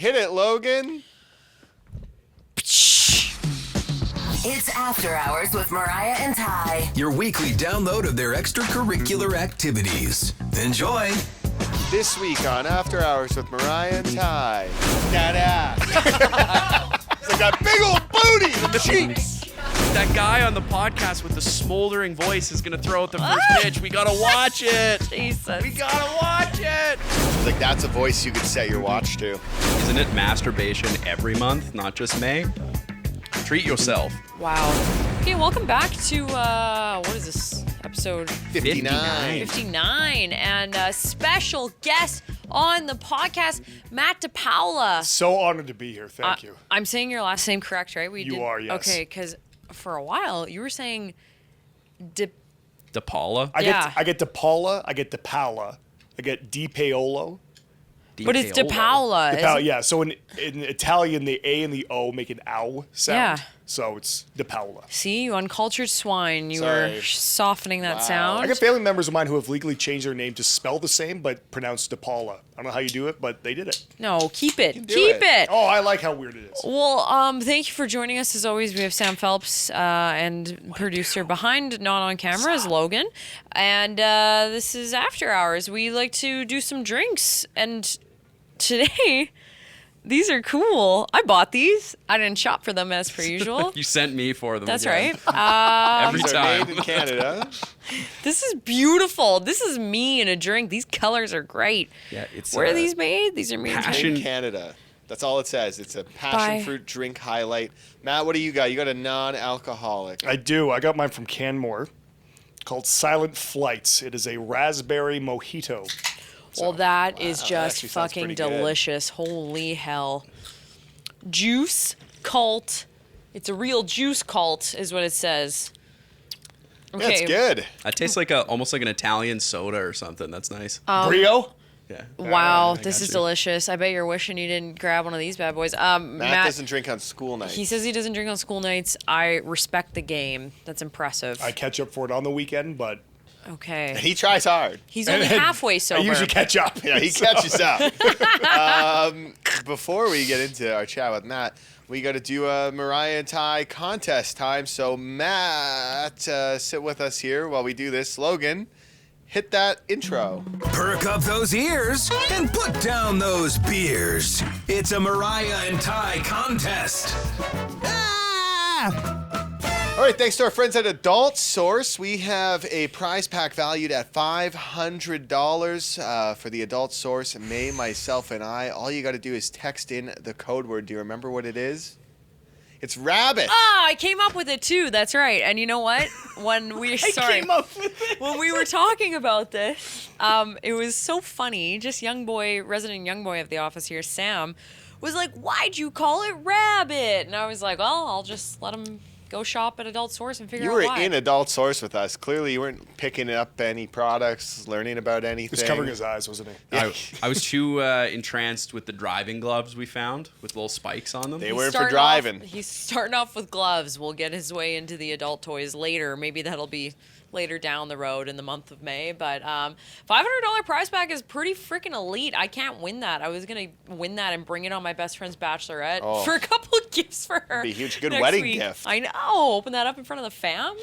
Hit it, Logan. It's After Hours with Mariah and Ty. Your weekly download of their extracurricular activities. Enjoy. This week on After Hours with Mariah and Ty. That ass. It's like that big old booty in the cheeks. That guy on the podcast with the smoldering voice is going to throw out the first pitch. We got to watch it. Jesus. We got to watch it. It's like that's a voice you could set your watch to. Isn't it masturbation every month, not just May? Treat yourself. Wow. Okay, welcome back to, what is this? Episode 59. 59. And a special guest on the podcast, Matt Di Paola. So honored to be here. Thank you. I'm saying your last name correct, right? You are, yes. Okay, because for a while you were saying Di Paola? I yeah. get Di Paola, I get Di Paola, I get Di Paolo. But it's Di Paola. Di Paola, yeah. So in Italian, the A and the O make an ow sound. Yeah. So it's Di Paola. See, you uncultured swine. You Sorry. were softening that Wow. sound. I got family members of mine who have legally changed their name to spell the same but pronounce Di Paola. I don't know how you do it, but they did it. No, keep it. do Keep it. it. Oh, I like how weird it is. Well, thank you for joining us. As always, we have Sam Phelps and producer behind Not On Camera is Logan. And this is After Hours. We like to do some drinks. And today, these are cool. I bought these. I didn't shop for them as per usual. You sent me for them. That's again. right. Every These are time. made in Canada. This is beautiful. This is me in a drink. These colors are great. Yeah, it's Where are these made? These are made in Passion- In Canada. That's all it says. It's a passion fruit drink highlight. Matt, what do you got? You got a non-alcoholic. I do. I got mine from Canmore called Silent Flights. It is a raspberry mojito. Well, that is that just actually sounds fucking pretty good. delicious. Holy hell. Juice cult. It's a real juice cult, is what it says. Yeah, it's good. That tastes like almost like an Italian soda or something. That's nice. Brio? Yeah. Wow, I this got is you. delicious. I bet you're wishing you didn't grab one of these bad boys. Matt doesn't drink on school nights. He says he doesn't drink on school nights. I respect the game. That's impressive. I catch up for it on the weekend, but Okay. He tries hard. He's only halfway sober. I usually catch up. Yeah, he catches up. Before we get into our chat with Matt, we got to do a Mariah and Ty contest time. So Matt, sit with us here while we do this. Logan, hit that intro. Perk up those ears and put down those beers. It's a Mariah and Ty contest. Ah! All right, thanks to our friends at Adult Source. We have a prize pack valued at $500 for the Adult Source, May, myself, and I. All you got to do is text in the code word. Do you remember what it is? It's rabbit. Ah, I came up with it too. That's right. And you know what? When we when we were talking about this, it was so funny. Just resident young boy of the office here, Sam, was like, "Why'd you call it rabbit?" And I was like, "Well, I'll just let him go shop at Adult Source and figure You out were why." in Adult Source with us. Clearly, you weren't picking up any products, learning about anything. He was covering his eyes, wasn't he? I was too entranced with the driving gloves we found with little spikes on them. They He's weren't for starting driving. He's starting off with gloves. We'll get his way into the adult toys later. Maybe that'll be later down the road in the month of May. But $500 prize pack is pretty freaking elite. I can't win that. I was going to win that and bring it on my best friend's bachelorette for a couple of gifts for her. Be a huge, good next wedding week. gift. I know. Open that up in front of the fam.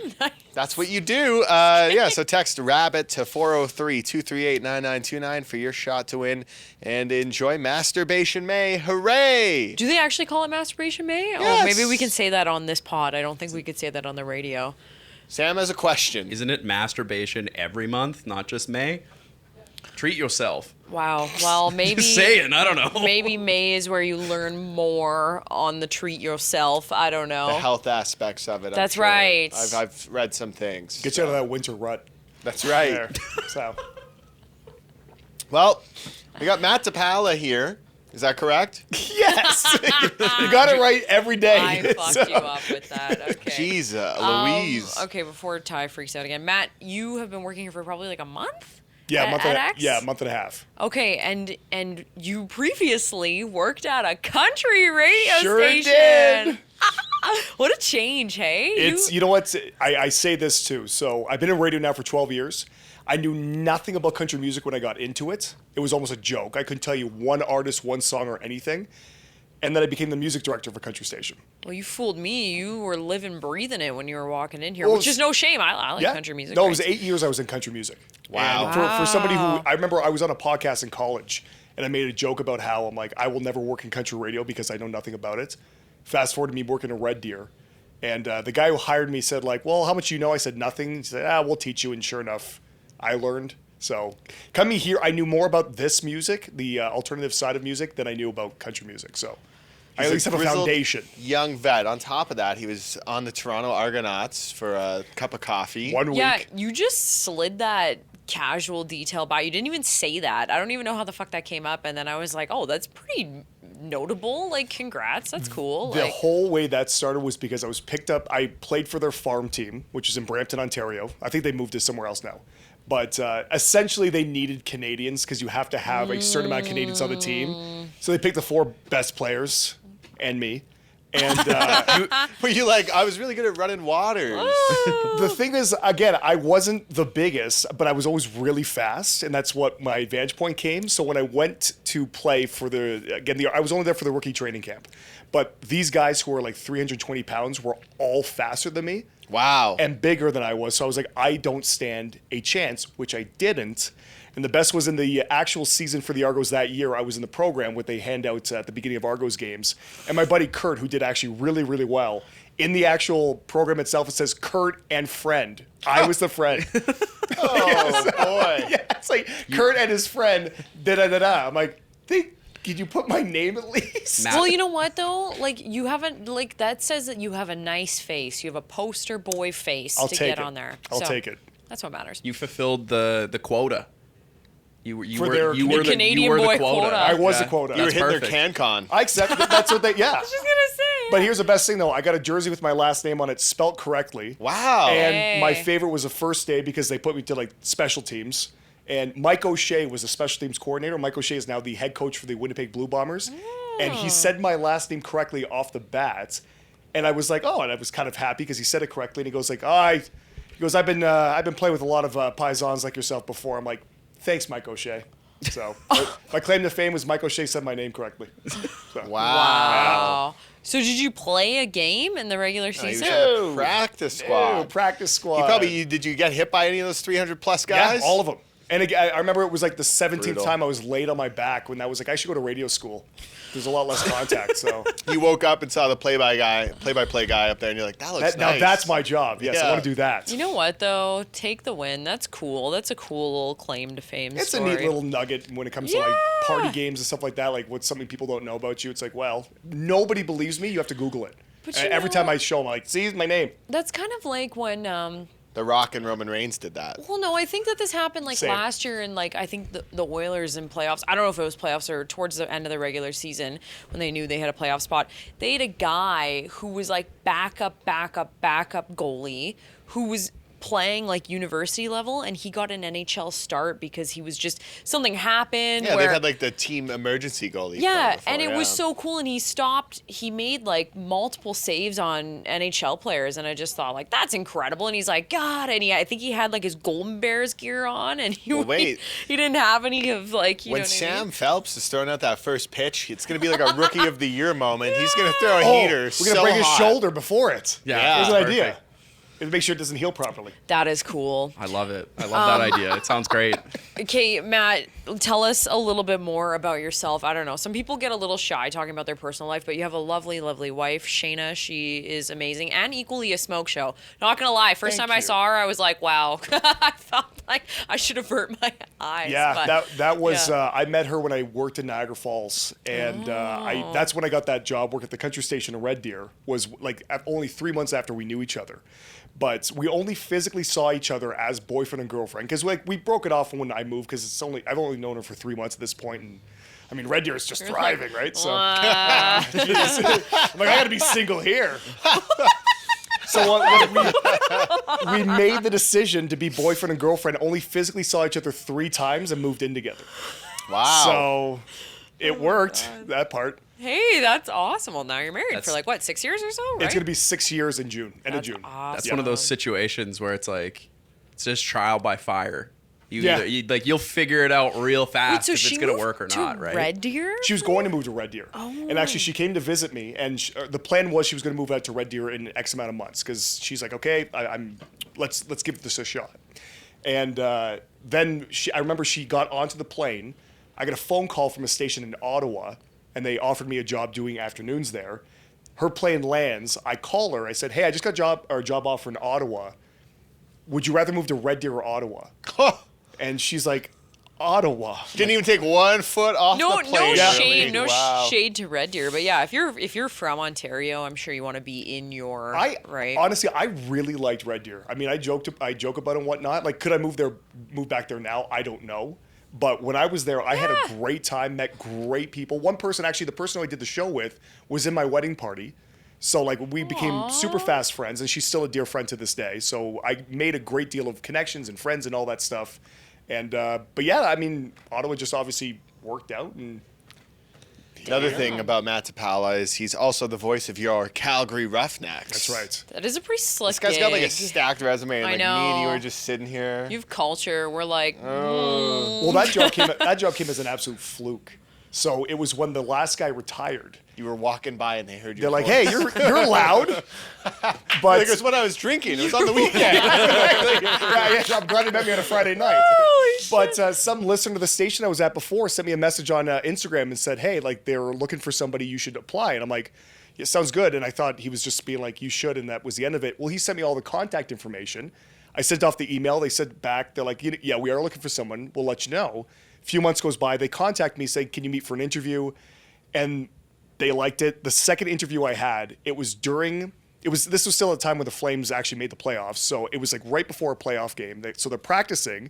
That's what you do. Yeah, so text rabbit to 403-238-9929 for your shot to win and enjoy Masturbation May. Hooray! Do they actually call it Masturbation May? Yes. Oh, maybe we can say that on this pod. I don't think we could say that on the radio. Sam has a question. Isn't it masturbation every month, not just May? Treat yourself. Wow. Well, maybe. Just saying, I don't know. Maybe May is where you learn more on the treat yourself. I don't know. The health aspects of it. That's I'm sure. right. I've read some things. Get you out of that winter rut. That's right. There. So, Well, we got Matt Di Paola here. Is that correct? yes! You got it right every day. I fucked you up with that. Okay. Jeez, Louise. Okay, before Ty freaks out again. Matt, you have been working here for probably like a month? Yeah, a month and X? a month and a half. Okay, and you previously worked at a country radio Sure station. did. What a change, hey? You know what? I say this too. So I've been in radio now for 12 years. I knew nothing about country music when I got into it. It was almost a joke. I couldn't tell you one artist, one song, or anything. And then I became the music director for country station. Well, you fooled me. You were living, breathing it when you were walking in here, Well, which is no shame. I like country music. No, it was 8 years I was in country music. Wow. And for somebody who, I remember I was on a podcast in college, and I made a joke about how I'm like, I will never work in country radio because I know nothing about it. Fast forward to me working in Red Deer. And the guy who hired me said, like, well, how much you know? I said, nothing. He said, we'll teach you. And sure enough, I learned. So coming here, I knew more about this music, the alternative side of music, than I knew about country music. So I at least have a foundation. Young vet. On top of that, he was on the Toronto Argonauts for a cup of coffee. 1 week. Yeah, you just slid that casual detail by. You didn't even say that. I don't even know how the fuck that came up. And then I was like, oh, that's pretty notable. Like, congrats. That's cool. The whole way that started was because I was picked up. I played for their farm team, which is in Brampton, Ontario. I think they moved to somewhere else now. But essentially, they needed Canadians because you have to have a certain amount of Canadians on the team. So they picked the 4 best players and me. And Were you like, I was really good at running waters? the thing is, again, I wasn't the biggest, but I was always really fast, and that's what my advantage point came. So when I went to play for I was only there for the rookie training camp. But these guys who were like 320 pounds were all faster than me. Wow. And bigger than I was. So I was like, I don't stand a chance, which I didn't. And the best was in the actual season for the Argos that year. I was in the program with a handout at the beginning of Argos games. And my buddy Kurt, who did actually really, really well, in the actual program itself, it says Kurt and friend. I was the friend. Oh, boy. Yeah, it's like Kurt and his friend, da-da-da-da. I'm like, did you put my name at least? Well, you know what though? Like, you haven't, like, that says that you have a nice face. You have a poster boy face I'll to take get it. on there. I'll So, take it. That's what matters. You fulfilled the quota. You were The Canadian the boy quota. quota. I was the quota. You were That's hitting perfect. their CanCon. I accept that. That's what they, yeah. I was just gonna say. But here's the best thing, though. I got a jersey with my last name on it, spelt correctly. Wow. And my Hey. favorite was the first day because they put me to like special teams. And Mike O'Shea was the special teams coordinator. Mike O'Shea is now the head coach for the Winnipeg Blue Bombers. And he said my last name correctly off the bat. And I was like, oh, and I was kind of happy because he said it correctly. And he goes like, I've been playing with a lot of paisans like yourself before. I'm like, thanks, Mike O'Shea. So my claim to fame was Mike O'Shea said my name correctly. So, Wow. So did you play a game in the regular He was season? on the practice squad. practice squad. Did you get hit by any of those 300 plus guys? Yeah, all of them. And again, I remember it was like the 17th Brutal. time I was laid on my back when that was like, I should go to radio school. There's a lot less contact, so. You woke up and saw the play-by-play guy up there, and you're like, that looks Now nice. that's my job. Yes, I Yeah. want to do that. You know what though? Take the win. That's cool. That's a cool little claim to fame It's story. a neat little nugget when it comes to like party games and stuff like that. Like what's something people don't know about you. It's like, well, nobody believes me. You have to Google it. But And you every know time what? I show them, I'm like, see, my name. That's kind of like when The Rock and Roman Reigns did that. well, no, I think that this happened like Same. last year, and like I think the Oilers in playoffs. I don't know if it was playoffs or towards the end of the regular season when they knew they had a playoff spot. They had a guy who was like backup goalie who was playing like university level, and he got an NHL start because he was just something happened. Yeah, where, they've had like the team emergency goalie. yeah, before, and it was yeah. so cool, and he made like multiple saves on NHL players, and I just thought like that's incredible. And he's like, God, and I think he had like his Golden Bears gear on, and he Well, wait. he didn't have any of like you When know what I Sam mean? Phelps is throwing out that first pitch, it's going to be like a Rookie of the Year moment. He's going to throw a heater we're so gonna break his hot. shoulder before it. Yeah, Here's an perfect. idea. And make sure it doesn't heal properly. That is cool. I love it. I love that idea. It sounds great. Okay, Matt, tell us a little bit more about yourself. I don't know. Some people get a little shy talking about their personal life, but you have a lovely, lovely wife, Shayna. She is amazing and equally a smoke show. Not gonna lie, first Thank time I you. saw her, I was like, wow. I felt like I should have my eyes. Yeah, but, that was. yeah. I met her when I worked in Niagara Falls, and that's when I got that job. Work at the country station in Red Deer was like only 3 months after we knew each other, but we only physically saw each other as boyfriend and girlfriend because like we broke it off when I moved because I've only known her for 3 months at this point, and I mean Red Deer is just thriving, right? So Jeez. I'm like I gotta be single here. So we made the decision to be boyfriend and girlfriend. Only physically saw each other 3 times and moved in together. Wow. So it worked, that part. Hey, that's awesome. Well, now you're married That's- for like what, 6 years or so, right? It's going to be 6 years in June, end of June. awesome. That's one of those situations where it's like, it's just trial by fire. You'll figure it out real fast if it's gonna work or not, right? Red Deer? She was going to move to Red Deer. Oh. And actually, she came to visit me, and the plan was she was going to move out to Red Deer in X amount of months because she's like, okay, let's give this a shot. And then I remember she got onto the plane. I got a phone call from a station in Ottawa, and they offered me a job doing afternoons there. Her plane lands. I call her. I said, hey, I just got a job offer in Ottawa. Would you rather move to Red Deer or Ottawa? And she's like, Ottawa. Didn't even take 1 foot off the plane. No shade to Red Deer, but yeah, if you're from Ontario, I'm sure you want to be in your right. Honestly, I really liked Red Deer. I mean, I joke about it and whatnot. Like, could I move back there now? I don't know. But when I was there, I had a great time, met great people. One person, actually, the person who I did the show with, was in my wedding party. So, like, we became super fast friends, and she's still a dear friend to this day. So I made a great deal of connections and friends and all that stuff. And, but yeah, I mean, Ottawa just obviously worked out. And Another thing about Matt Di Paola is he's also the voice of your Calgary Roughnecks. That's right. That is a pretty slick This guy's got like a gig. stacked resume, and I like know. me and you are just sitting here. You have culture. We're like, Well, that job came as an absolute fluke. So it was when the last guy retired. You were walking by and they heard you. They're like, hey, you're loud. But Like, it's when I was drinking. It was on the weekend. yeah, I'm glad you met me on a Friday night. But some listener to the station I was at before sent me a message on Instagram and said, hey, like, they're looking for somebody, you should apply. And I'm like, yeah, sounds good. And I thought he was just being like, you should, and that was the end of it. Well, he sent me all the contact information. I sent off the email. They said back, they're like, yeah, we are looking for someone. We'll let you know. A few months goes by. They contact me, say, can you meet for an interview? And they liked it. The second interview I had, this was still a time when the Flames actually made the playoffs. So it was like right before a playoff game. So they're practicing.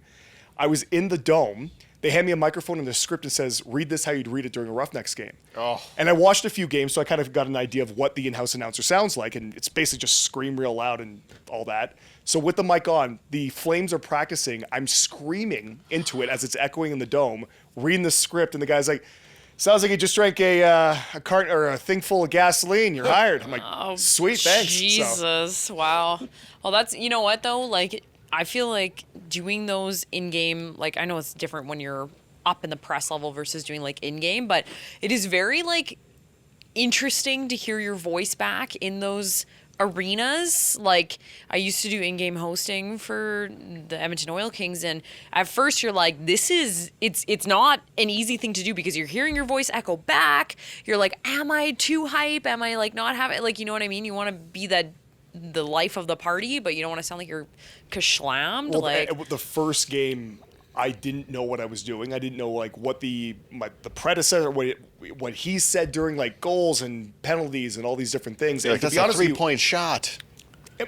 I was in the dome. They hand me a microphone and the script and says, read this how you'd read it during a Roughnecks game. Oh. And I watched a few games, so I kind of got an idea of what the in-house announcer sounds like. And it's basically just scream real loud and all that. So with the mic on, the Flames are practicing. I'm screaming into it as it's echoing in the dome, reading the script, and the guy's like, sounds like you just drank a carton or a thing full of gasoline. You're hired. I'm like, sweet, thanks. Jesus, wow. Well, that's, you know what though? Like, I feel like doing those in-game, like, I know it's different when you're up in the press level versus doing like in-game, but it is very like interesting to hear your voice back in those arenas. Like, I used to do in-game hosting for the Edmonton Oil Kings, and at first you're like, it's not an easy thing to do because you're hearing your voice echo back. You're like, am I too hype? Am I like not having, like, you know what I mean? You want to be the life of the party, but you don't want to sound like you're kashlammed. Well, like, the first game, I didn't know what I was doing. I didn't know like what the predecessor, what he said during like goals and penalties and all these different things. Like, and to that's be a honest with you, 3-point shot.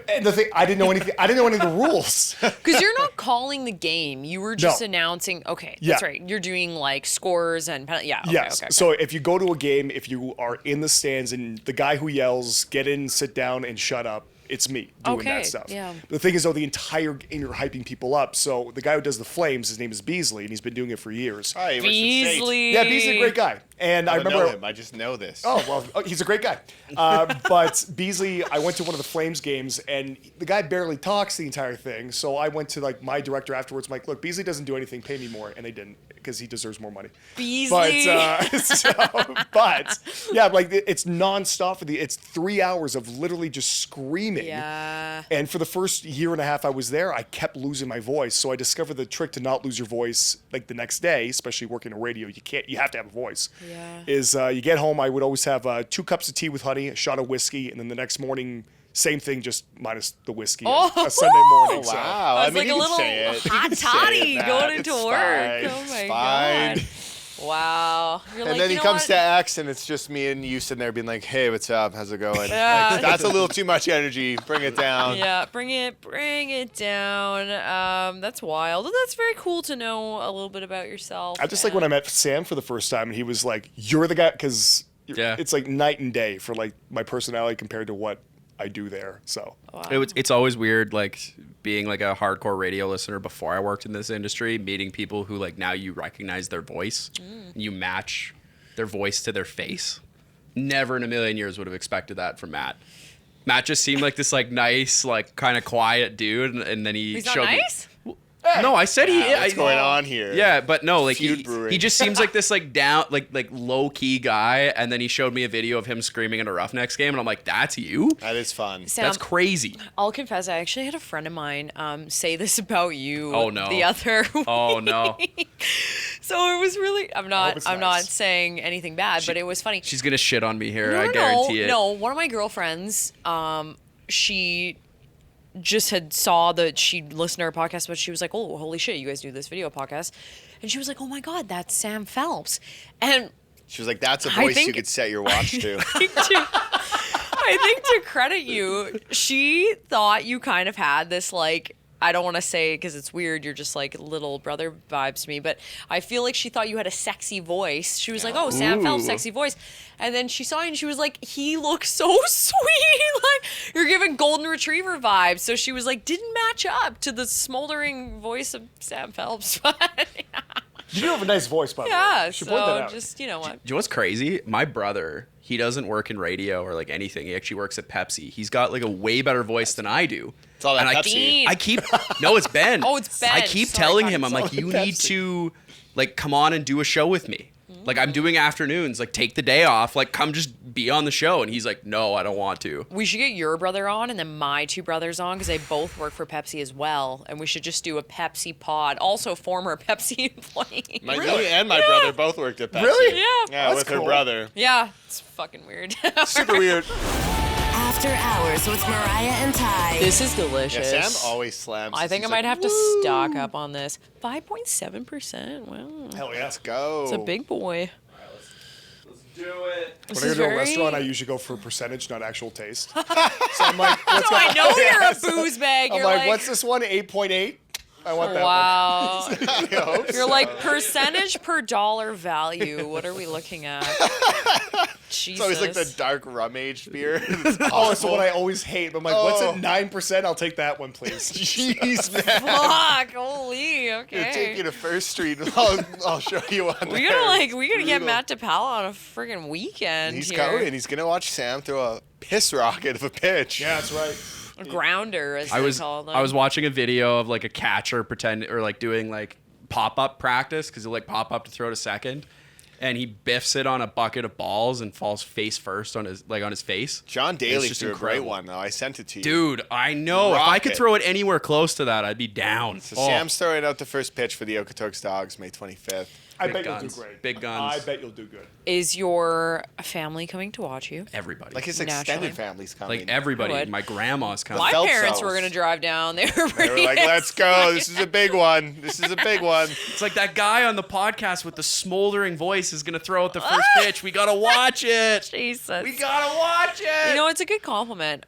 and the thing, I didn't know anything. I didn't know any of the rules. because you're not calling the game, you were just No. announcing. Okay, that's Yeah. right. You're doing like scores and yeah. Okay, Yes. okay. So if you go to a game, if you are in the stands and the guy who yells, get in, sit down, and shut up, it's me doing Okay, that stuff. yeah. The thing is, though, the entire game you're hyping people up. So the guy who does the Flames, his name is Beasley, and he's been doing it for years. Hi, he works at State. Beasley. Yeah, Beasley's a great guy. And I I don't remember know him. I just know this. Oh, well, he's a great guy. But Beasley, I went to one of the Flames games, and the guy barely talks the entire thing. So I went to like my director afterwards. I'm like, look, Beasley doesn't do anything. Pay me more. And they didn't, because he deserves more money. Beasley. But yeah, like it's nonstop. It's 3 hours of literally just screaming. Yeah. And for the first year and a half I was there, I kept losing my voice. So I discovered the trick to not lose your voice like the next day, especially working in radio. You have to have a voice. Yeah. Is you get home, I would always have 2 cups of tea with honey, a shot of whiskey, and then the next morning, same thing, just minus the whiskey. Oh, a Sunday morning. So. Wow. I I was mean, like a you can little say it. You hot can say toddy it, going Matt. into It's work. fine. Oh my It's fine. God. Wow. You're And like, then you he know comes what? to X, and it's just me and you sitting there being like, hey, what's up? How's it going? Yeah. Like, that's a little too much energy. Bring it down. Yeah, bring it down. That's wild. Well, that's very cool to know a little bit about yourself. I just like when I met Sam for the first time, and he was like, "You're the guy," because Yeah. it's like night and day for like my personality compared to what I do there. So It's always weird, like being like a hardcore radio listener before I worked in this industry, meeting people who like now you recognize their voice, and you match their voice to their face. Never in a million years would have expected that from Matt. Matt just seemed like this like nice, like kind of quiet dude, and then he He's not showed nice? me. No, I said he. What's going on here? Yeah, but no, like Feud brewing. he just seems like this like down like low key guy. And then he showed me a video of him screaming in a Roughnecks game, and I'm like, that's you? That is fun. Sam, That's crazy. I'll confess, I actually had a friend of mine say this about you. Oh, no. The other. Oh no. So it was really. I'm not it's not nice. saying anything bad, but it was funny. She's gonna shit on me here. No, I no, guarantee it. No, one of my girlfriends, she just had saw that she listened to our podcast, but she was like, "Oh, holy shit, you guys do this video podcast," and she was like, "Oh my god, that's Sam Phelps," and She was like, that's a I voice you think- could set your watch to. I think to credit you, she thought you kind of had this like. I don't want to say because it's weird. You're just like little brother vibes to me, but I feel like she thought you had a sexy voice. She was like, "Oh, Sam Phelps, sexy voice," and then she saw you and she was like, "He looks so sweet. Like you're giving golden retriever vibes." So she was like, "Didn't match up to the smoldering voice of Sam Phelps." But You do have a nice voice, by the way. yeah, You should point that so out. just you know what. Do you know what's crazy? My brother, he doesn't work in radio or like anything. He actually works at Pepsi. He's got like a way better voice than I do. It's all that And Pepsi. I keep no, it's Ben. Oh, it's Ben. I keep Sorry, telling God, him, I'm it's like, all you Pepsi. need to like come on and do a show with me. Like I'm doing afternoons. Like take the day off. Like come just be on the show. And he's like, no, I don't want to. We should get your brother on and then my two brothers on because they both work for Pepsi as well. And we should just do a Pepsi pod. Also, former Pepsi employee. Me and my brother both worked at Pepsi. Really? Yeah. Yeah, That's with her cool. brother. Yeah, it's fucking weird. Super weird. After Hours with Mariah and Ty. This is Yeah, delicious. Sam always slams. I think I He's might like, have to stock up on this. 5.7%. Wow. Hell yeah. Let's go. It's a big boy. Let's do it. This When I is go to a very- restaurant, I usually go for percenage, not actual taste. So I'm like, what's So I know you're a Yes. booze bag. I'm You're like, what's this one? 8.8? I want that Wow. one. I hope You're so. like percentage per dollar value. What are we looking at? It's Jesus. always like the dark rum aged beer. Oh, it's the one I always hate. But I'm like, what's Oh. at 9%? I'll take that one, please. Jeez, man. Fuck, holy, okay. You're taking to First Street. And I'll show you one. We there. gotta get Brutal. Matt Di Paola on a friggin' weekend He's here. coming. He's gonna watch Sam throw a piss rocket of a pitch. Yeah, that's right. A grounder, as I they was call them. I was watching a video of like a catcher like doing like pop up practice because he'll like pop up to throw to second, and he biffs it on a bucket of balls and falls face first on his face. John It's Daly just threw a great incredible. one though. I sent it to you. Dude, I know. If I could Rocket. throw it anywhere close to that, I'd be down. So Oh, Sam's throwing out the first pitch for the Okotoks Dogs, May 25th. I Big bet guns. you'll do great. Big guns. I bet you'll do good. Is your family coming to watch you? everybody. Like his Naturally. extended family's coming. Like everybody. would. My grandma's coming. My Phelps parents house. were gonna drive down. They were They pretty were like, let's go. This is a big one. This is a big one. It's like that guy on the podcast with the smoldering voice is gonna throw out the first pitch. We gotta watch it. Jesus. We gotta watch it. You know, it's a good compliment.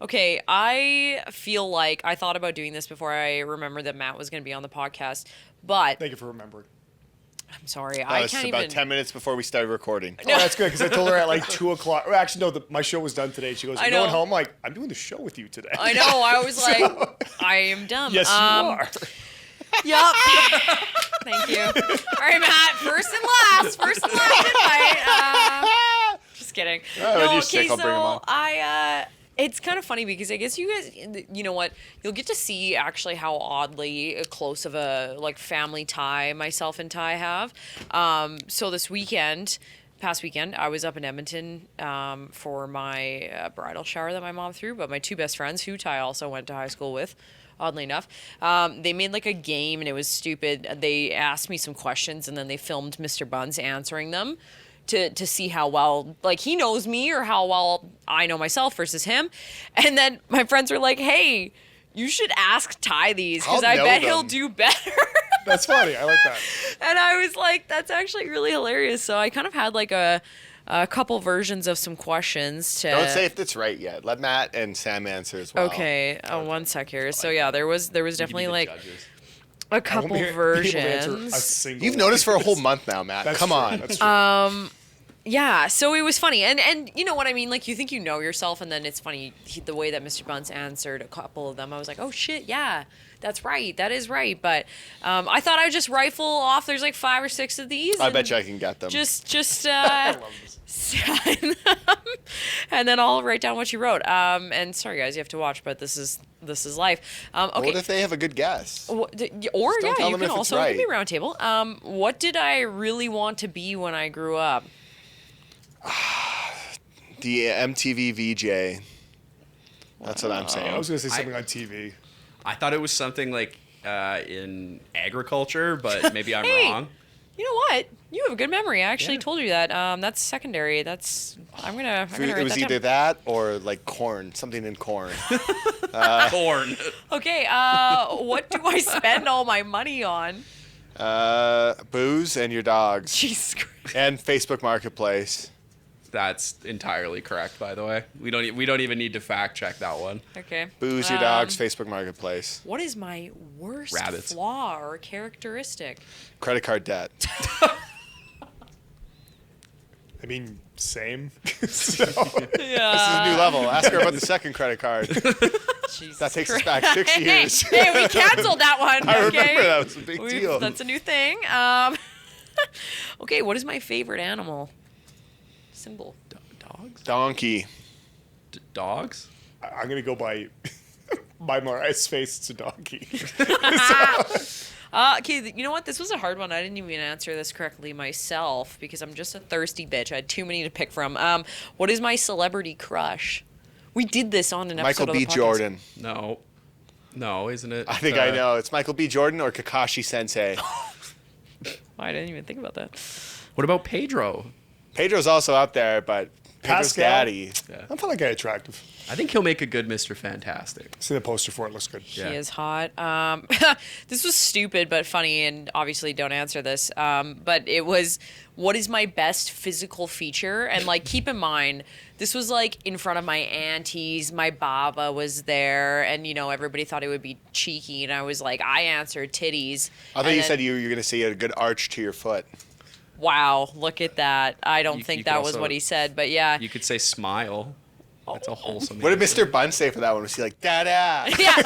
Okay, I feel like I thought about doing this before I remembered that Matt was going to be on the podcast, but Thank you for remembering. I'm sorry, That I was can't about even. 10 minutes before we started recording. Oh, that's good because I told her at like 2 o'clock. Or actually, no, my show was done today. She goes, I "You going know. home?" I'm like, I'm doing the show with you today. I know. I was like, I am dumb. Yes, you are. Yup. Thank you. All right, Matt. First and last invite. Just kidding. when No, you're sick, okay. I'll bring 'em So on. it's kind of funny because I guess you guys, you know what, you'll get to see actually how oddly close of a like family tie myself and Ty have. So this past weekend, I was up in Edmonton for my bridal shower that my mom threw, but my two best friends, who Ty also went to high school with, oddly enough, they made like a game and it was stupid. They asked me some questions and then they filmed Mr. Buns answering them to see how well like he knows me or how well I know myself versus him. And then my friends were like, hey, you should ask Ty these because I'll I know bet them." he'll do better. That's funny. I like that. And I was like, that's actually really hilarious. So I kind of had like a couple versions of some questions to. Don't say if it's right yet. Let Matt and Sam answer as well. Okay, one sec here. So yeah, there was definitely like a I won't couple be able to answer a versions. single You've one. noticed for a whole month now, Matt. That's Come true. on. That's true. Yeah, so it was funny, and you know what I mean. Like you think you know yourself, and then it's funny the way that Mr. Bunce answered a couple of them. I was like, oh shit, yeah, that's right, that is right. But I thought I'd just rifle off. There's like 5 or 6 of these. I bet you I can get them. Just sign them, and then I'll write down what you wrote. And sorry guys, you have to watch, but this is life. Okay. What if they have a good guess? Or don't yeah, tell you them can if it's also right. give me a round table. What did I really want to be when I grew up? The MTV VJ. That's what I'm saying. I was gonna say something on TV. I thought it was something like in agriculture, but maybe I'm Hey, wrong. You know what? You have a good memory. I actually told you that. That's secondary. I'm gonna write It was that either down. that or like corn, something in corn. Corn. Okay. What do I spend all my money on? Booze and your dogs. Jesus Christ. And Facebook Marketplace. That's entirely correct, by the way. We don't even need to fact check that one. Okay. Booze, your dogs, Facebook Marketplace. What is my worst Rabbits. flaw or characteristic? Credit card debt. I mean, same. So, This is a new level. Ask her about the second credit card. Jesus That takes us Christ. back 6 years. Hey, we canceled that one. I okay? remember that was a big deal. That's a new thing. Okay, what is my favorite animal? Symbol. Dogs? Donkey. Dogs? I'm gonna go by Mariah's face. It's a donkey. Okay, you know what? This was a hard one. I didn't even answer this correctly myself because I'm just a thirsty bitch. I had too many to pick from. What is my celebrity crush? We did this on an episode Michael of B. the podcast. Jordan. No, isn't it? I think I know. It's Michael B. Jordan or Kakashi Sensei. I didn't even think about that. What about Pedro? Pedro's also up there, but Pedro's Pascal? daddy. Yeah. I feel like I'm attractive. I think he'll make a good Mr. Fantastic. See the poster for it. Looks good. Yeah. He is hot. This was stupid but funny, and obviously don't answer this. But it was, what is my best physical feature? And like, keep in mind, this was like in front of my aunties. My baba was there, and you know everybody thought it would be cheeky, and I was like, I answered titties. I thought And you then- said you were going to say you had a good arch to your foot. Wow, look at that. I don't You think could that was also- what he said, but yeah. You could say smile. That's a wholesome. What did Mr. Bunn say for that one? Was he like, Dada? Yeah,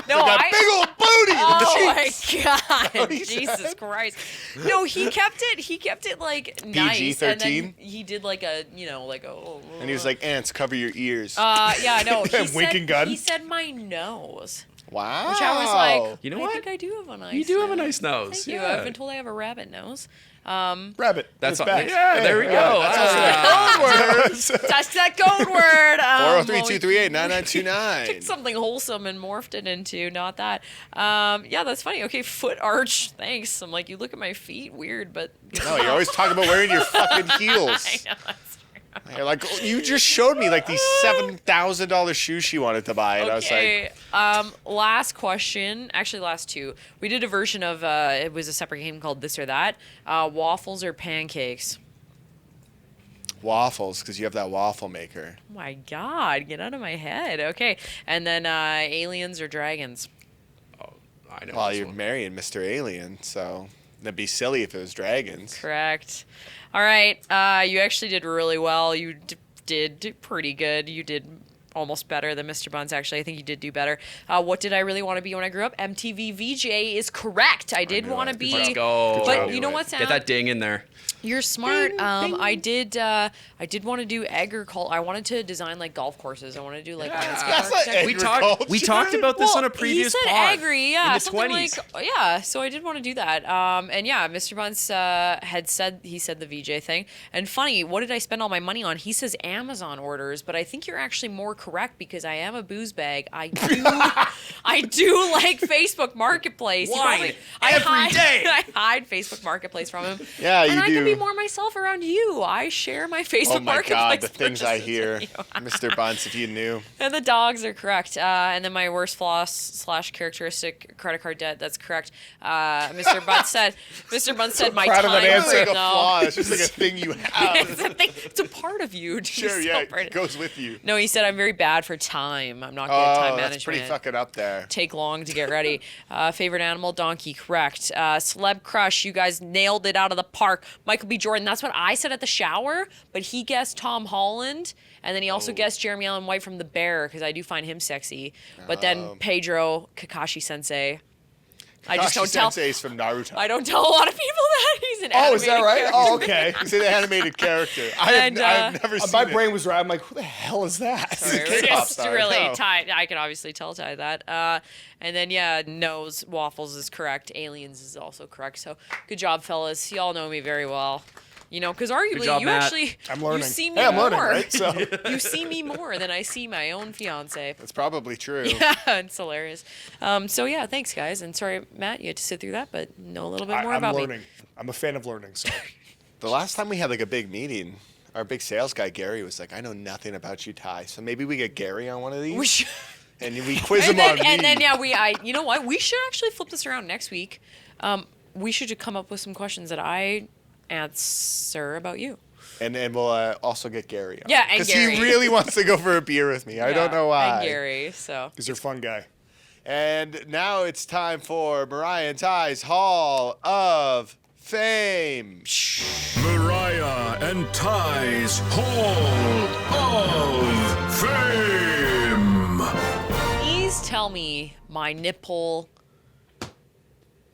no, That big old booty in the Oh cheeks. my God! he Jesus said? Christ! No, he kept it like nice. And then PG-13? he did like a like a. And he was like, ants, cover your ears. Yeah, no. He Winking said, gun? He said my nose, wow. which I was like, You know I what? think I do have a nice. You do have a nose. nice nose. Thank you. Yeah. I've been told I have a rabbit nose. Rabbit. That's It's all, back. yeah. There we go. That's that code word. 403-238-9929. Took something wholesome and morphed it into not that. Yeah, that's funny. Okay, foot arch. Thanks. I'm like, you look at my feet, weird, but No, you're always talking about wearing your fucking heels. I know. You're like, oh, you just showed me like these $7,000 shoes she wanted to buy, and I was like, Okay. Last question. Actually, last two. We did a version of. It was a separate game called This or That. Waffles or pancakes. waffles, because you have that waffle maker. Oh my God! Get out of my head. Okay, and then aliens or dragons. I know. Well, this you're one. marrying Mr. Alien, so that'd be silly if it was dragons. Correct. All right. You actually did really well. You did pretty good. You did almost better than Mr. Buns, actually. I think you did do better. What did I really want to be when I grew up? MTV VJ is correct. I did want to be. Let's go. But you know what, Sam? Get that ding in there. You're smart. I did want to do agriculture. I wanted to design like golf courses. I wanted to do like landscape That's not architecture. We talked about this Well, on a previous he said pod. agri, yeah, in the something 20s. like yeah. So I did want to do that. And yeah, Mr. Bunce had said the VJ thing. And funny, what did I spend all my money on? He says Amazon orders, but I think you're actually more correct because I am a booze bag. I do like Facebook Marketplace. He Wine probably- every day. I hide Facebook Marketplace from him. Yeah, you and I do. can be more myself around you. I share my Facebook Oh my Marketplace. God, the things I purchases hear, with you. Mr. Bunce, if you knew. And the dogs are correct. And then my worst flaw / characteristic, credit card debt. That's correct. Mr. Bunce said. Mr. Bunce said my proud time. of that It's answer. like a No. flaw. It's just like a thing you have. it's, a thing, it's a part of you. to Sure, yeah, celebrate it goes with you. No, he said I'm very bad for time. I'm not good at time Oh, management. that's pretty fucking up there. Take long to get ready. Favorite animal, donkey, correct. Celeb crush, you guys nailed it out of the park. Michael B. Jordan. That's what I said at the shower, but he guessed Tom Holland, and then he also guessed Jeremy Allen White from The Bear, because I do find him sexy. But then Pedro Kakashi Sensei. I just don't tell. Sensei's from Naruto. I don't tell a lot of people that he's an animated is that right? character. Oh, okay. He's an animated character. I've never seen My it. brain was right. I'm like, who the hell is that? Sorry, K-pop it's just star, really no. Ty. I can obviously tell Ty that. And then Nose Waffles is correct. Aliens is also correct. So good job, fellas. Y'all know me very well. You know, because arguably job, you Matt. actually I'm learning. you see me Hey, I'm more. learning, right? So You see me more than I see my own fiance. That's probably true. Yeah, it's hilarious. So yeah, thanks guys. And sorry, Matt, you had to sit through that, but know a little bit more I'm about learning. me. I'm a fan of learning. So The last time we had like a big meeting, our big sales guy Gary was like, "I know nothing about you, Ty. So maybe we get Gary on one of these, We should, and we quiz and him on then, me." you know what? We should actually flip this around next week. We should come up with some questions that I answer about you. And we'll also get Gary on. Yeah, and because Gary. he really wants to go for a beer with me. I don't know why. And Gary, so. he's a fun guy. And now it's time for Mariah and Ty's Hall of Fame. Mariah and Ty's Hall of Fame. Please tell me my nipple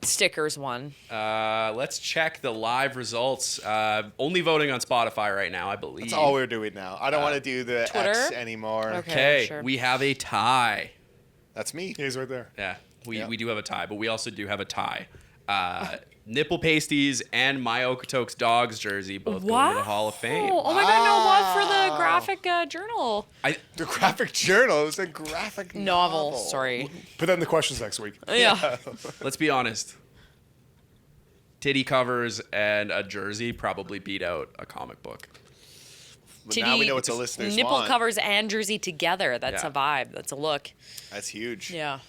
stickers won. Let's check the live results. Only voting on Spotify right now, I believe. That's all we're doing now. I don't want to do the Twitter? X anymore. Okay, sure. we have a tie. That's me. He's right there. Yeah, we Yeah. do have a tie, but we also do have a tie. Nipple Pasties and my Okotoks Dogs jersey both go into the Hall of Fame. Oh my god, no, what for the graphic journal? The graphic journal. It was a graphic Novel, sorry. Put that in the questions next week. Yeah. Let's be honest. Titty covers and a jersey probably beat out a comic book. But now we know what the listeners Nipple want. covers and jersey together. That's Yeah. a vibe. That's a look. That's huge. Yeah.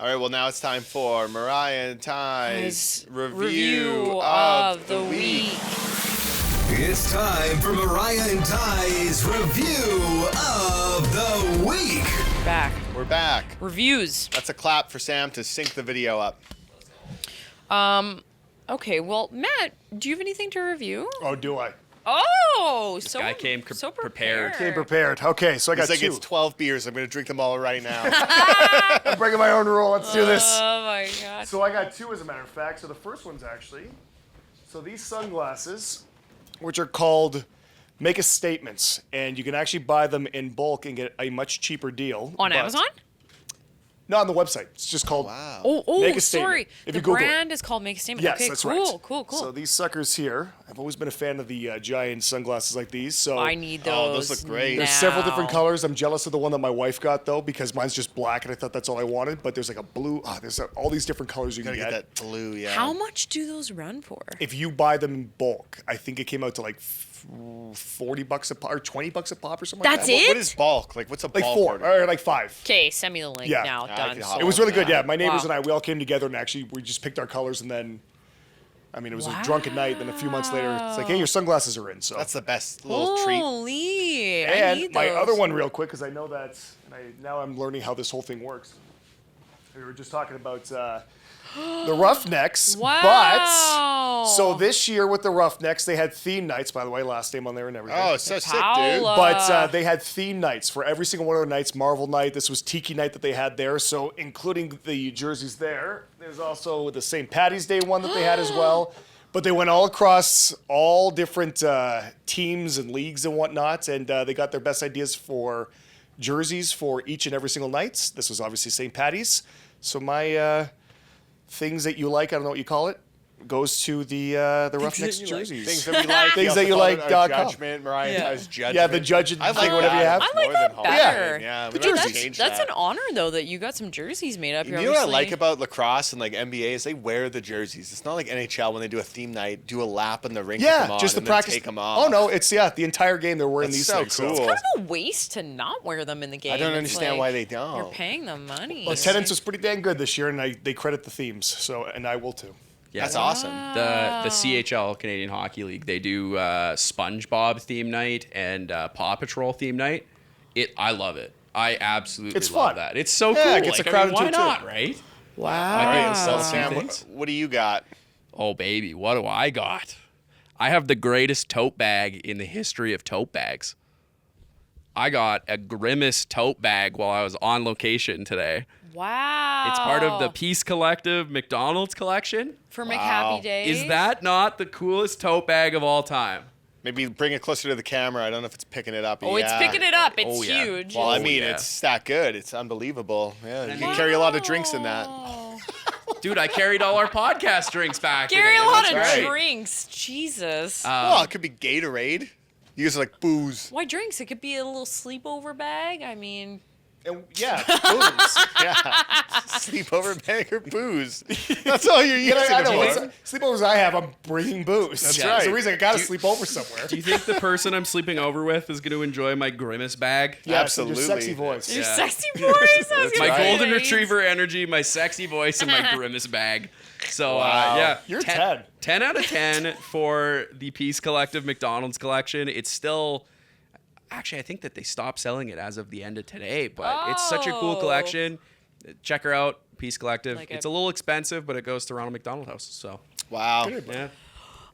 All right, well, now it's time for Mariah and Ty's Review of the week. It's time for Mariah and Ty's Review of the Week. Back. We're back. Reviews. That's a clap for Sam to sync the video up. Okay, well, Matt, do you have anything to review? Oh, do I? Oh, so guy came so prepared. Came prepared. Okay, so I got It's like two. it's 12 beers. I'm going to drink them all right now. I'm breaking my own rule. Let's do this. Oh my god. So I got two, as a matter of fact. So the first one's so these sunglasses, which are called Make a Statements, and you can actually buy them in bulk and get a much cheaper deal. On but- Amazon? No, on the website. It's just called. Wow. Oh, Make a statement. sorry. If The you Google it. brand is called Make a Statement. Yes, Okay, that's cool, right. cool. So these suckers here, I've always been a fan of the giant sunglasses like these. So I need those. Oh, those look great. there's several different now. colors. I'm jealous of the one that my wife got though, because mine's just black, and I thought that's all I wanted. But there's like a blue. There's all these different colors you Gotta can get get. that blue, yeah. How much do those run for? If you buy them in bulk, I think it came out to like $40 a pop or $20 a pop or something. That's like that. it? What is bulk? Like, what's a Like bulk 4 order? or like 5. Okay, send me the link Yeah. now. I Done. can So- hop It was really good. Yeah, my neighbors Wow. and we all came together, and actually we just picked our colors, and then, I mean, it was a drunken night. Then a few months later, it's like, hey, your sunglasses are in. So That's the best little treat. Holy, I and need my those. other one, real quick, because I know that, now I'm learning how this whole thing works. We were just talking about the Roughnecks, Wow. but so this year with the Roughnecks, they had theme nights. By the way, last name on there and everything. Oh, it's so sick, dude. Paola. But they had theme nights for every single one of their nights. Marvel night. This was Tiki night that they had there. So including the jerseys there. There's also the St. Patty's Day one that they had as well. But they went all across all different teams and leagues and whatnot. And they got their best ideas for jerseys for each and every single night. This was obviously St. Patty's. So my things that you like, I don't know what you call it, goes to the Roughnecks that you like. jerseys. Things that we like. Things also that you call it like, our .com. Judgment, Mariah and Ty's judgment. Yeah, the judging I thing, like whatever you that have. I like more that than Hall of better. Fame. Yeah, we The gotta jerseys. change That's that. an honor though that you got some jerseys made up. You You're know what I obviously- like about lacrosse and like NBA is they wear the jerseys. It's not like NHL when they do a theme night, do a lap in the rink. with them Yeah, on, just the and then practice. Take them off. Oh no, it's the entire game they're wearing That's these so things. cool. Kind of a waste to not wear them in the game. I don't It's understand like, why they don't. You're paying them money. Well, attendance was pretty dang good this year, and they credit the themes. So, and I will too. Yeah. That's awesome. The CHL Canadian Hockey League, they do SpongeBob theme night and Paw Patrol theme night. I love it. I absolutely It's love fun. that. It's so Yeah, cool. it gets Like, a crowd why into it, too. not, right? Wow. All right, so Some Sam, things. what do you got? Oh baby, what do I got? I have the greatest tote bag in the history of tote bags. I got a Grimace tote bag while I was on location today. Wow. It's part of the Peace Collective McDonald's collection. For McHappy Days. Is that not the coolest tote bag of all time? Maybe bring it closer to the camera. I don't know if it's picking it up. Oh, it's picking it up. It's Oh, yeah. huge. Well, I mean, yeah. it's that good. It's unbelievable. Yeah, you can carry a lot of drinks in that. Dude, I carried all our podcast drinks back. Carry in a it. lot It of was great. drinks. Jesus. Well, it could be Gatorade. You guys are like booze. Why drinks? It could be a little sleepover bag. I mean, And yeah, booze. Yeah. Sleepover bag or booze. That's all you're using I know. it for. Sleepovers I have, I'm bringing booze. That's right. There's a reason I got to sleep over somewhere. Do you think the person I'm sleeping over with is going to enjoy my Grimace bag? Yes, and Absolutely. Your sexy voice. your Yeah. sexy voice. I was My gonna say. golden retriever energy, my sexy voice, and my Grimace bag. So, Wow. yeah. You're 10. 10 out of 10 for the Peace Collective McDonald's collection. It's still... Actually, I think that they stopped selling it as of the end of today, but it's such a cool Oh. collection. Check her out, Peace Collective. Like it's it. a little expensive, but it goes to Ronald McDonald House. So, Wow. yeah.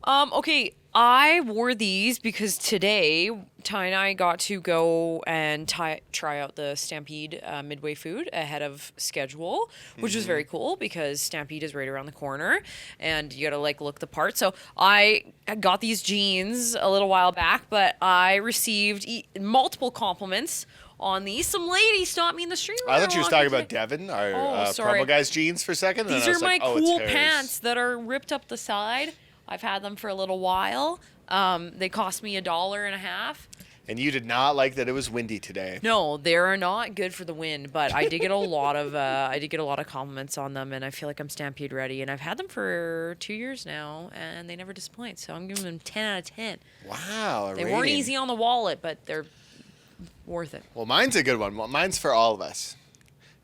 Okay, I wore these because today Ty and I got to go and try out the Stampede Midway food ahead of schedule, which was very cool because Stampede is right around the corner and you gotta like look the part. So I got these jeans a little while back, but I received multiple compliments on these. Some lady stopped me in the street. I thought you was talking about Devin, our sorry. promo guy's jeans for a second. and These I was are my like, oh, it's cool hers. pants that are ripped up the side. I've had them for a little while. They cost me $1.50. And you did not like that it was windy today. No, they're not good for the wind, but I did get a lot of compliments on them, and I feel like I'm Stampede ready. And I've had them for 2 years now, and they never disappoint. So I'm giving them 10 out of 10. Wow. They weren't easy on the wallet, but they're worth it. Well, mine's a good one. Well, mine's for all of us.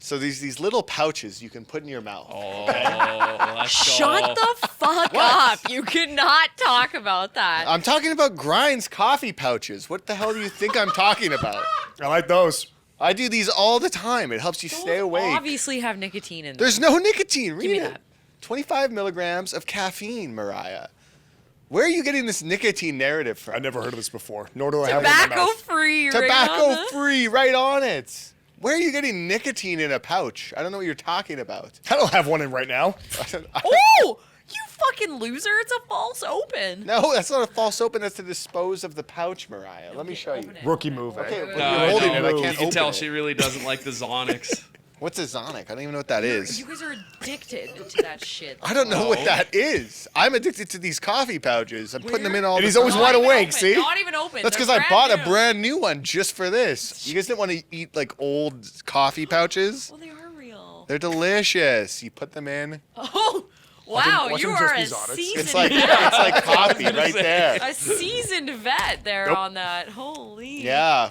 So these little pouches you can put in your mouth. Oh, let's Shut the fuck up! You cannot talk about that. I'm talking about Grind's coffee pouches. What the hell do you think I'm talking about? I like those. I do these all the time. It helps you stay Those awake. obviously have nicotine in them. There's no nicotine. Read me it. that. 25 milligrams of caffeine, Mariah. Where are you getting this nicotine narrative from? I've never heard of this before, nor do I have it in my Tobacco mouth. free. Tobacco free, right on it. Where are you getting nicotine in a pouch? I don't know what you're talking about. I don't have one in right now. Oh, you fucking loser! It's a false open. No, that's not a false open. That's to dispose of the pouch, Mariah. Let me show you. Rookie move. Eh? Okay, when No, you're holding no, it, I you can't can open tell it. she really doesn't like the Zonix. What's a Zonic? I don't even know what that is. You guys are addicted to that shit. I don't know what that is. I'm addicted to these coffee pouches. I'm putting them in all And the he's always time. wide Not even awake, open, see? Not even open. That's They're because I bought a new. brand new one just for this. You guys didn't want to eat like old coffee pouches? Well, they are real. They're delicious. You put them in. Oh, wow! watch You them are a just be Zonix. seasoned It's like vet. it's like coffee right there. A seasoned vet there Nope. on that. Holy. Yeah.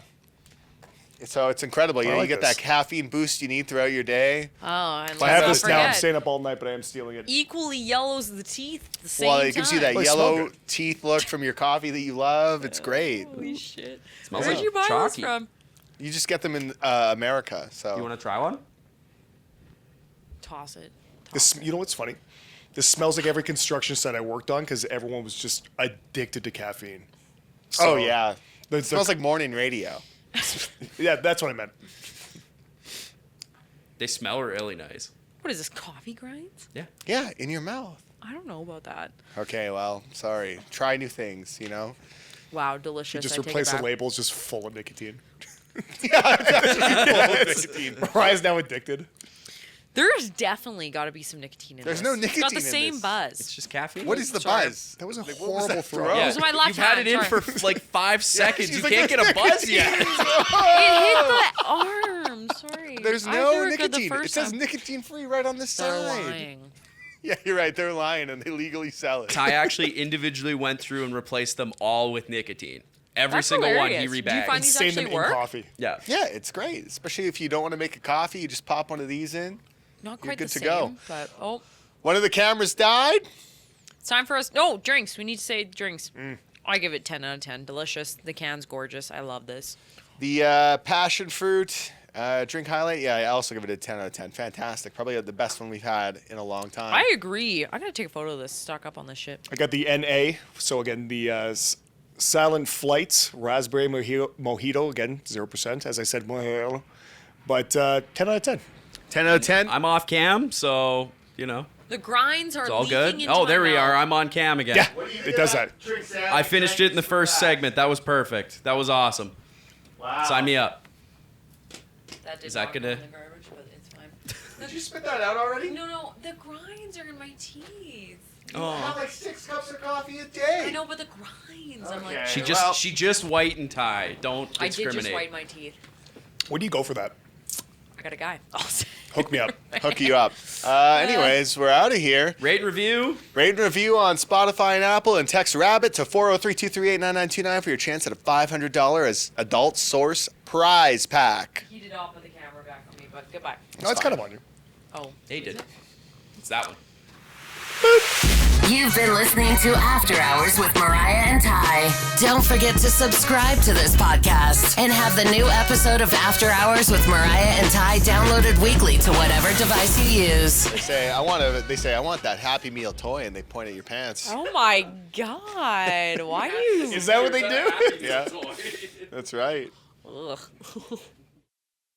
So it's incredible. You know, you like get this. that caffeine boost you need throughout your day. Oh, and If I have let's this not now, I'm forget, staying up all night, but I am stealing it. equally yellows the teeth at the same Well, time. it gives you that Like yellow smoke it. teeth look from your coffee that you love. It's great. Holy shit! Smells Where'd like you buy chalky. this from? You just get them in America. So You want to try one? Toss it. This, you know what's funny? This smells like every construction site I worked on because everyone was just addicted to caffeine. Oh yeah. It Smells like morning radio. Yeah, that's what I meant. They smell really nice. What is this? Coffee grinds? Yeah. Yeah, in your mouth. I don't know about that. Okay, well, sorry. Try new things, you know? Wow, delicious. Just I take it replace the back. labels just full of nicotine. Nicotine. Mariah's now addicted. There's definitely got to be some nicotine in There's this. no It's got nicotine the in same this. buzz. It's just caffeine. What is the Sorry. buzz? That was a Like, what horrible that throw. throw? Yeah, It was my left you've had it hand, in sorry. for like 5 seconds. she's You like, can't get a buzz yet. It hit the arm. Sorry. There's I no threw it good the nicotine. It first says time. nicotine free right on the They're side. lying. Yeah, you're right. They're lying and they legally sell it. Ty actually individually went through and replaced them all with nicotine. Every That's single one he hilarious. Do you rebagged. find these Save them actually in work? coffee. Yeah. Yeah, it's great. Especially if you don't want to make a coffee, you just pop one of these in. Not You're quite good the to same, go. but oh, One of the cameras died. it's time for us. No, drinks. We need to say drinks. Mm. I give it 10 out of 10. Delicious. The can's gorgeous. I love this. The passion fruit Drink highlight, yeah, I also give it a 10 out of 10. Fantastic. Probably the best one we've had in a long time. I agree. I gotta take a photo of this. Stock up on this shit. I got the NA. So again, the Silent Flight Raspberry Mojito. Again, 0%. As I said, Mojito. But 10 out of 10. 10 out of 10? I'm off cam, so, you know, The grinds are it's all leaking good. into Oh, my there we mouth. are. I'm on cam again. Yeah, it does that. I finished it in the first segment. That was perfect. That was awesome. Wow. Sign me up. That did Is that not go gonna- in the garbage, but it's fine. Did you spit that out already? No, the grinds are in my teeth. You have like 6 cups of coffee a day. I know, but the grinds. I'm like, Okay. She just white and tie. Don't I did discriminate. just white my teeth. Where do you go for that? I got a guy. Hook me up. Hook you up. Anyways, we're out of here. Rate and review. Rate and review on Spotify and Apple, and text RABBIT to 403-238-9929 for your chance at a $500 as adult source prize pack. He did not put the camera back on me, but goodbye. No, it's kind of on you. Oh, They did. It's that one. You've been listening to After Hours with Mariah and Ty. Don't forget to subscribe to this podcast and have the new episode of After Hours with Mariah and Ty downloaded weekly to whatever device you use. They say I want that Happy Meal toy, and they point at your pants. oh my God! Why do you? Is that what they do? Yeah, that's right. Ugh.